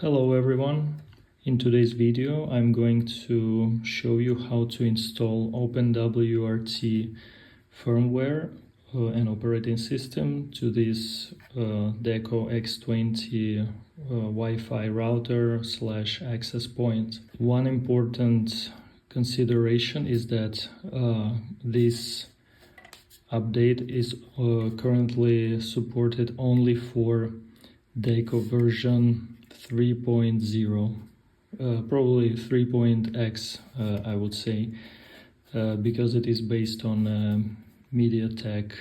Hello everyone. In today's video I'm going to show you how to install OpenWRT firmware and operating system to this Deco X20 Wi-Fi router / access point. One important consideration is that this update is currently supported only for Deco version 3.0, probably 3.x, I would say, because it is based on MediaTek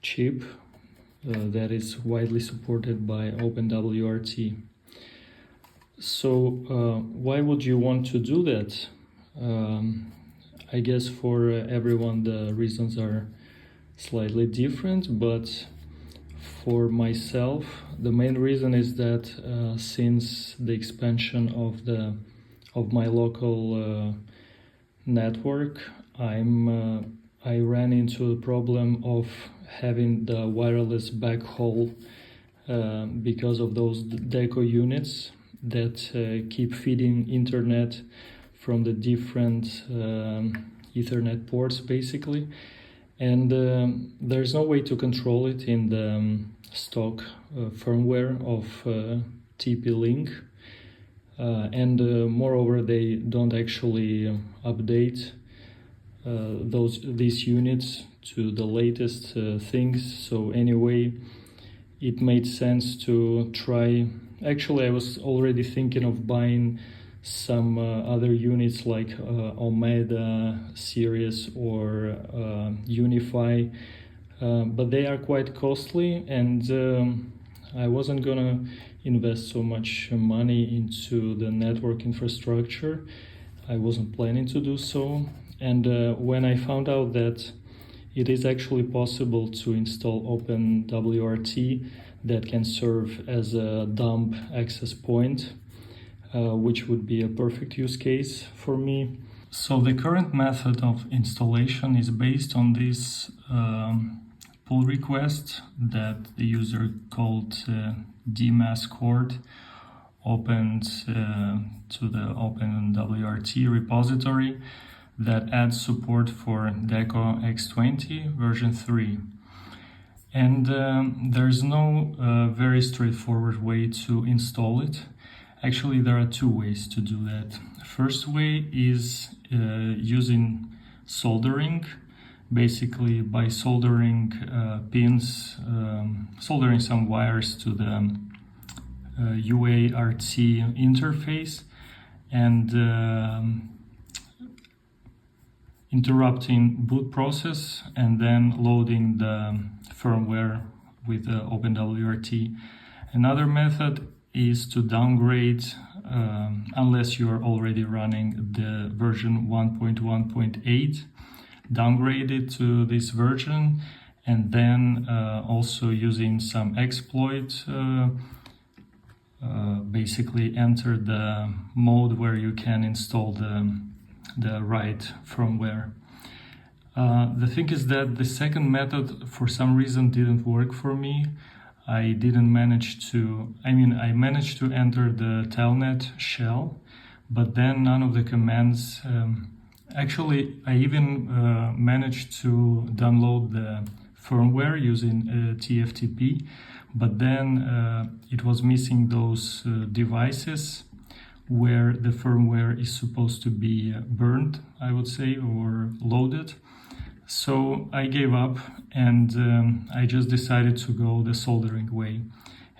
chip that is widely supported by OpenWRT. So why would you want to do that? I guess for everyone the reasons are slightly different, but for myself, the main reason is that since the expansion of my local network, I ran into the problem of having the wireless backhaul because of those Deco units that keep feeding internet from the different Ethernet ports, basically. And there's no way to control it in the stock firmware of TP-Link. Moreover, they don't actually update these units to the latest things. So anyway, it made sense to try. Actually, I was already thinking of buying some other units like Omega series or Unify, but they are quite costly, and I wasn't gonna invest so much money into the network infrastructure. I wasn't planning to do so, and when I found out that it is actually possible to install OpenWRT that can serve as a dump access point, which would be a perfect use case for me. So the current method of installation is based on this pull request that the user called dmaskcord opened to the OpenWRT repository that adds support for Deco X20 version 3. And there's no very straightforward way to install it. Actually, there are two ways to do that. First way is using soldering, basically by soldering pins, soldering some wires to the UART interface and interrupting boot process and then loading the firmware with OpenWRT. Another method is to downgrade, unless you're already running the version 1.1.8, downgrade it to this version, and then also using some exploit, basically enter the mode where you can install the right firmware. The thing is that the second method for some reason didn't work for me. I didn't manage to, I managed to enter the telnet shell, but then none of the commands, actually I even managed to download the firmware using TFTP, but then it was missing those devices where the firmware is supposed to be burned, I would say, or loaded. So I gave up and I just decided to go the soldering way.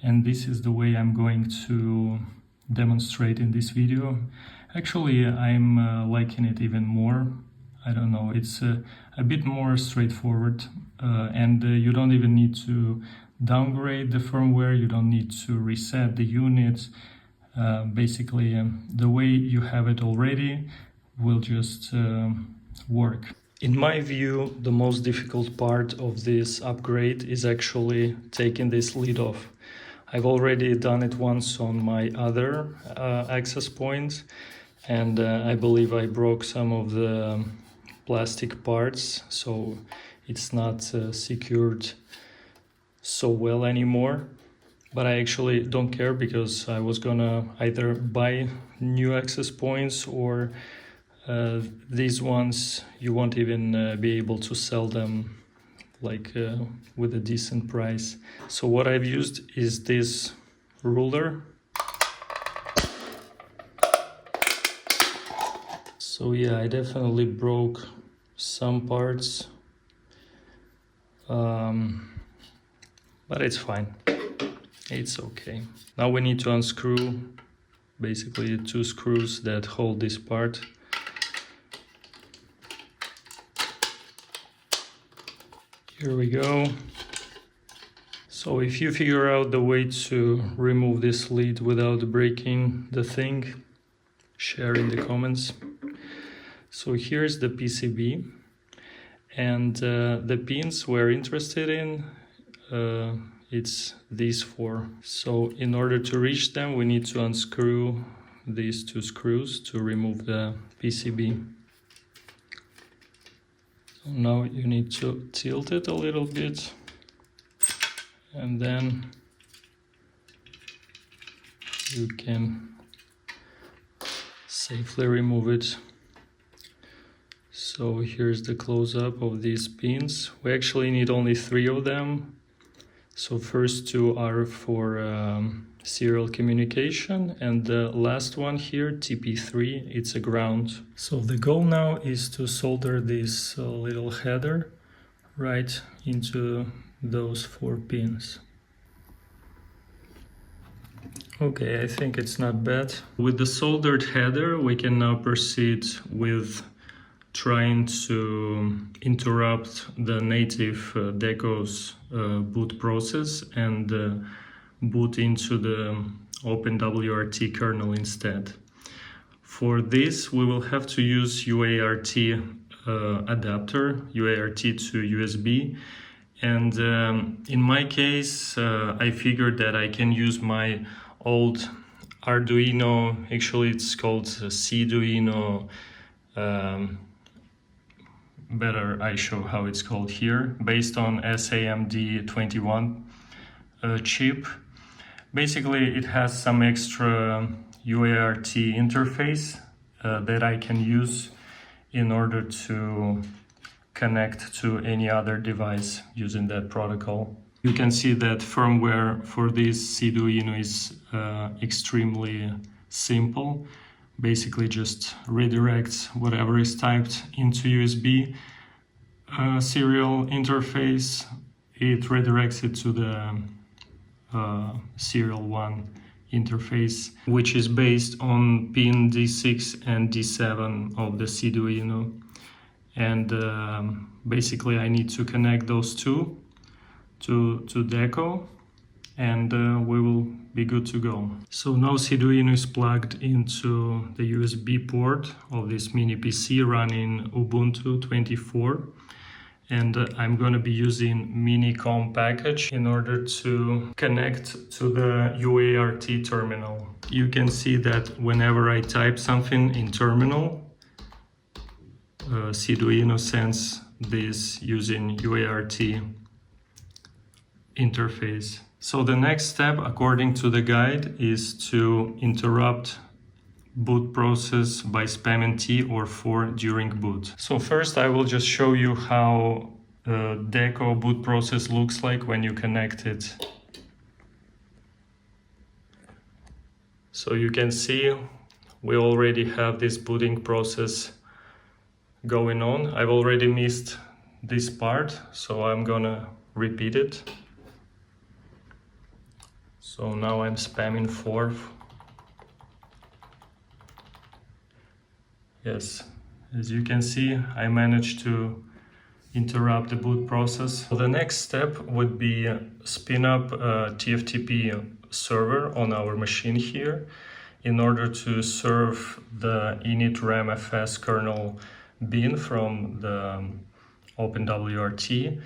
And this is the way I'm going to demonstrate in this video. Actually, I'm liking it even more. I don't know, it's a bit more straightforward and you don't even need to downgrade the firmware, you don't need to reset the units. Basically, the way you have it already will just work. In my view, the most difficult part of this upgrade is actually taking this lid off. I've already done it once on my other access point, and I believe I broke some of the plastic parts, so it's not secured so well anymore. But I actually don't care because I was gonna either buy new access points or these ones you won't even be able to sell them like with a decent price. So what I've used is this ruler. So yeah, I definitely broke some parts, but it's fine. It's okay. Now we need to unscrew basically the 2 screws that hold this part. Here we go. So if you figure out the way to remove this lid without breaking the thing, share in the comments. So here's the PCB, and the pins we're interested in, it's these 4. So in order to reach them, we need to unscrew these 2 screws to remove the PCB. So now you need to tilt it a little bit, and then you can safely remove it. So here's the close-up of these pins. We actually need only 3 of them. So first 2 are for serial communication, and the last one here, TP3, it's a ground. So the goal now is to solder this little header right into those 4 pins. Okay, I think it's not bad. With the soldered header, we can now proceed with trying to interrupt the native Deco's boot process and boot into the OpenWRT kernel instead. For this, we will have to use UART adapter, UART to USB. And in my case, I figured that I can use my old Arduino, actually it's called Cduino, better I show how it's called here, based on SAMD21 chip. Basically it has some extra UART interface that I can use in order to connect to any other device using that protocol. You can see that firmware for this Cduino is extremely simple. Basically just redirects whatever is typed into USB serial interface. It redirects it to the serial 1 interface, which is based on pin D6 and D7 of the Cduino. And basically I need to connect those 2 to Deco, and we will be good to go. So now Cduino is plugged into the USB port of this mini PC running Ubuntu 24, and I'm going to be using Minicom package in order to connect to the UART terminal. You can see that whenever I type something in terminal, Cduino sends this using UART interface. So the next step, according to the guide, is to interrupt boot process by spamming T or 4 during boot. So first I will just show you how Deco boot process looks like when you connect it. So you can see we already have this booting process going on. I've already missed this part, so I'm gonna repeat it. So now I'm spamming 4. Yes, as you can see, I managed to interrupt the boot process. So the next step would be spin up a TFTP server on our machine here in order to serve the init-ramfs kernel bin from the OpenWRT,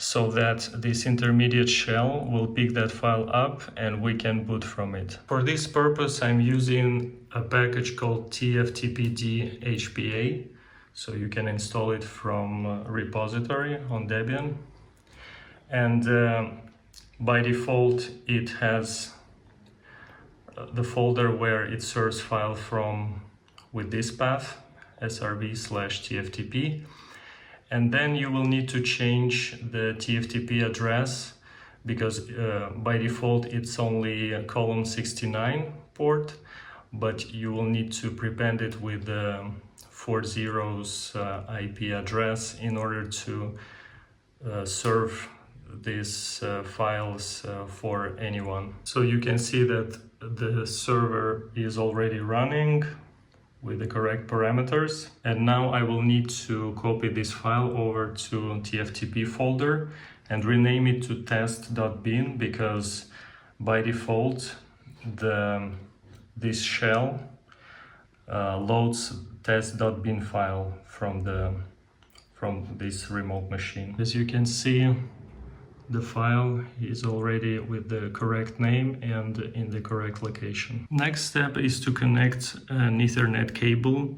so that this intermediate shell will pick that file up and we can boot from it. For this purpose, I'm using a package called tftpd HPA, so you can install it from repository on Debian. And By default, it has the folder where it serves file from with this path, srv/tftp. And then you will need to change the TFTP address because by default it's only a column 69 port, but you will need to prepend it with the 40's IP address in order to serve these files for anyone. So you can see that the server is already running with the correct parameters, and now I will need to copy this file over to TFTP folder and rename it to test.bin, because by default this shell loads test.bin file from this remote machine. As you can see, the file is already with the correct name and in the correct location. Next step is to connect an Ethernet cable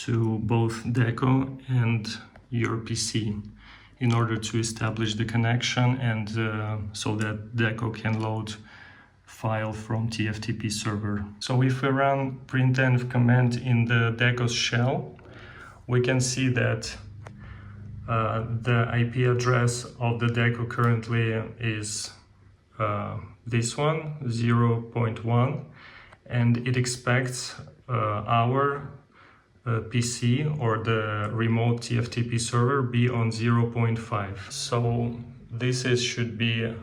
to both Deco and your PC in order to establish the connection and so that Deco can load file from TFTP server. So if we run printf command in the Deco's shell, we can see that the IP address of the Deco currently is this one, 0.1, and it expects our PC or the remote TFTP server be on 0.5. So this should be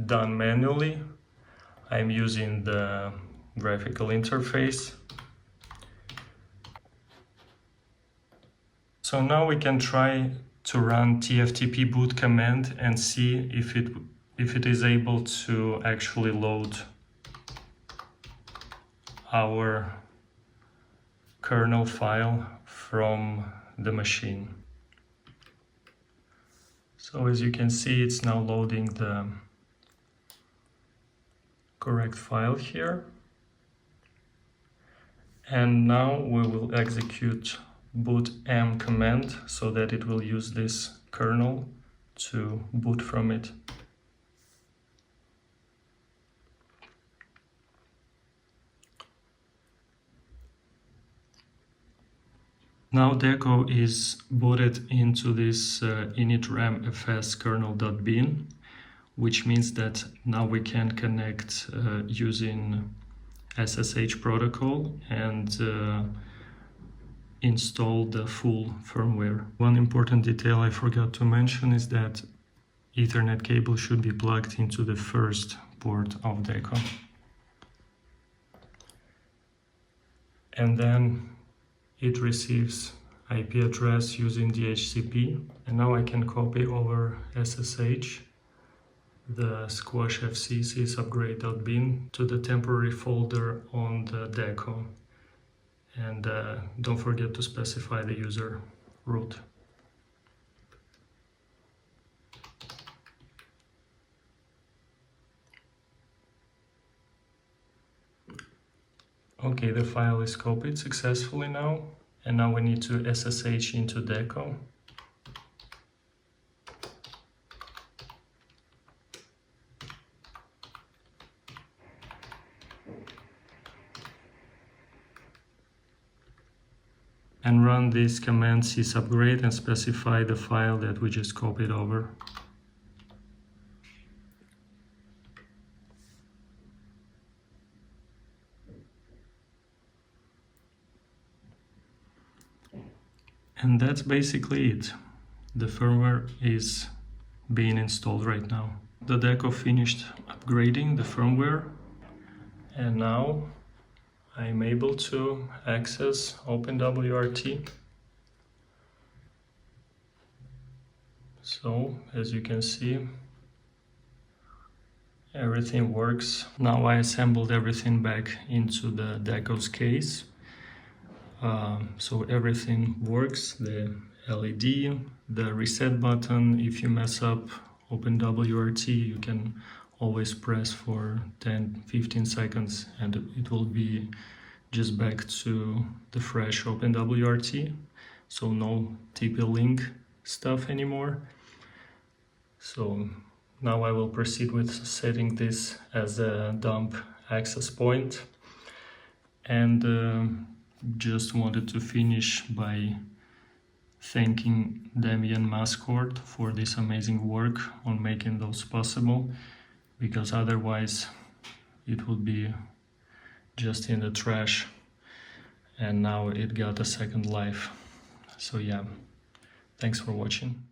done manually. I'm using the graphical interface. So now we can try to run tftp boot command and see if it is able to actually load our kernel file from the machine. So as you can see, it's now loading the correct file here. And now we will execute bootm command so that it will use this kernel to boot from it. Now Deco is booted into this initramfs kernel.bin, which means that now we can connect using SSH protocol and install the full firmware. One important detail I forgot to mention is that Ethernet cable should be plugged into the first port of Deco. And then it receives IP address using DHCP. And now I can copy over SSH the squash fc sysupgrade.bin to the temporary folder on the Deco. And don't forget to specify the user root. Okay, the file is copied successfully now, and now we need to SSH into Deco. And run this command sysupgrade and specify the file that we just copied over. And that's basically it. The firmware is being installed right now. The Deco finished upgrading the firmware, and now I'm able to access OpenWRT. So, as you can see, everything works. Now I assembled everything back into the Deco's case. So everything works, the LED, the reset button. If you mess up OpenWRT, you can always press for 10-15 seconds and it will be just back to the fresh OpenWRT. So no TP-Link stuff anymore. So Now I will proceed with setting this as a dump access point, and just wanted to finish by thanking Damien Mascourt for this amazing work on making those possible, because otherwise it would be just in the trash, and now it got a second life. So yeah, thanks for watching.